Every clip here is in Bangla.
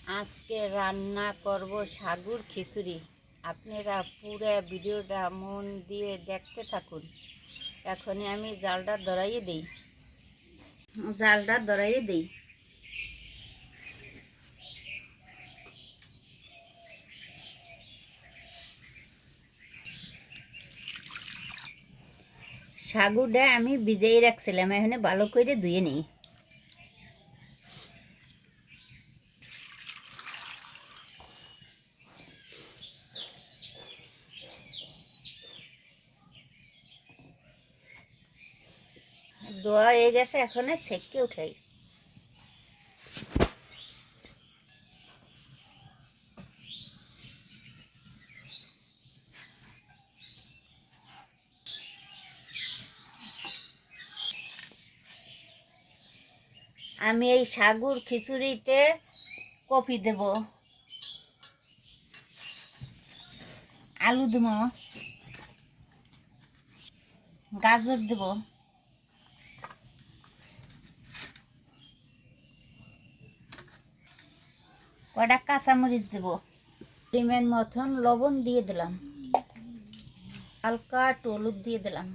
আজকে রান্না করব সাগুর খিচুড়ি। আপনারা পুরো ভিডিওটা মন দিয়ে দেখতে থাকুন। এখনই আমি জালটা ধরাইয়ে দিই। সাগুটা আমি ভিজিয়ে রাখছিলাম, এখানে ভালো করে ধুয়ে নিই। ধোয়া হয়ে গেছে, এখন ছেঁকে উঠাই। আমি এই সাগুর খিচুড়িতে কপি দেব, আলু দেব, গাজর দেব, কটা কাঁচামরিচ দেব, পরিমাণ মতন লবণ দিয়ে দিলাম, হালকা হলুদ দিয়ে দিলাম।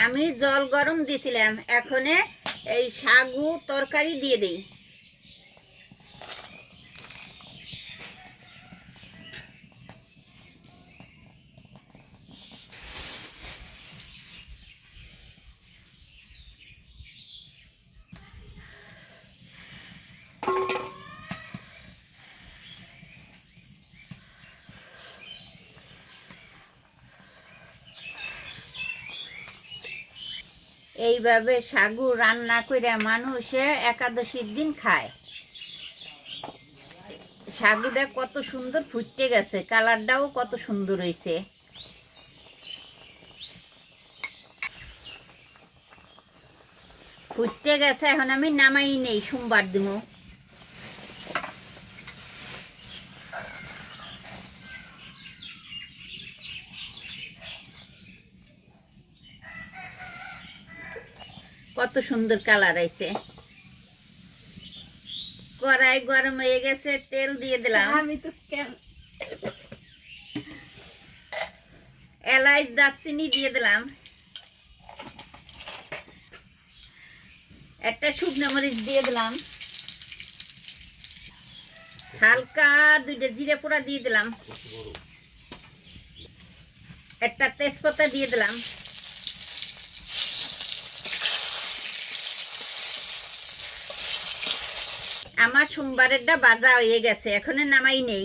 আমি জল গরম দিয়েছিলাম, এখন এই সাগু তরকারি দিয়ে দিই। এইভাবে সাগু রান্না করে মানুষে একাদশীর দিন খায়। সাগুটা কত সুন্দর ফুটে গেছে, কালারটাও কত সুন্দর হয়েছে। ফুটে গেছে, এখন আমি নামাই নেই, সোমবার দিব। কত সুন্দর কালার আছে। কড়াই গরম হয়ে গেছে, তেল দিয়ে দিলাম। আমি তো এলাচ দারচিনি দিয়ে দিলাম, একটা শুকনো মরিচ দিয়ে দিলাম, হালকা দুইটা জিরে পোড়া দিয়ে দিলাম, একটা তেজপাতা দিয়ে দিলাম। আমার সোমবারেরটা ভাজা হয়ে গেছে, এখন নামাই নেই।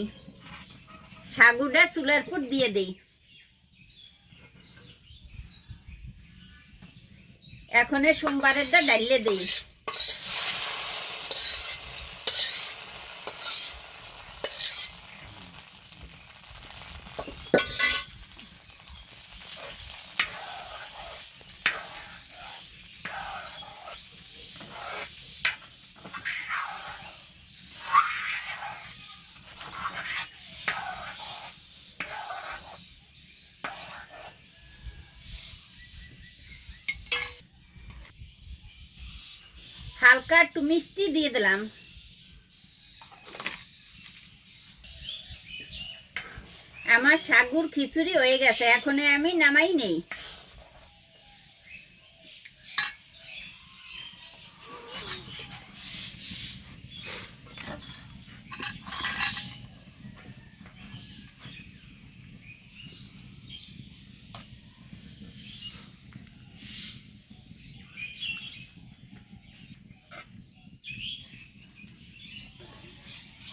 সাগুটা চুলের উপর দিয়ে দেই। এখন সোমবারেরটা ডাইলে দেই। হালকা একটু মিষ্টি দিয়ে দিলাম। আমার সাগুর খিচুড়ি হয়ে গেছে, এখন আমি নামাই নেই।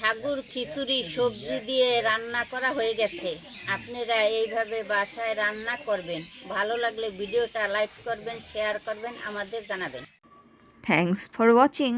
সাগুর খিচুড়ি সবজি দিয়ে রান্না করা হয়ে গেছে। আপনারা এইভাবে বাসায় রান্না করবেন। ভালো লাগলে ভিডিওটা লাইক করবেন, শেয়ার করবেন, আমাদের জানাবেন। Thanks for watching.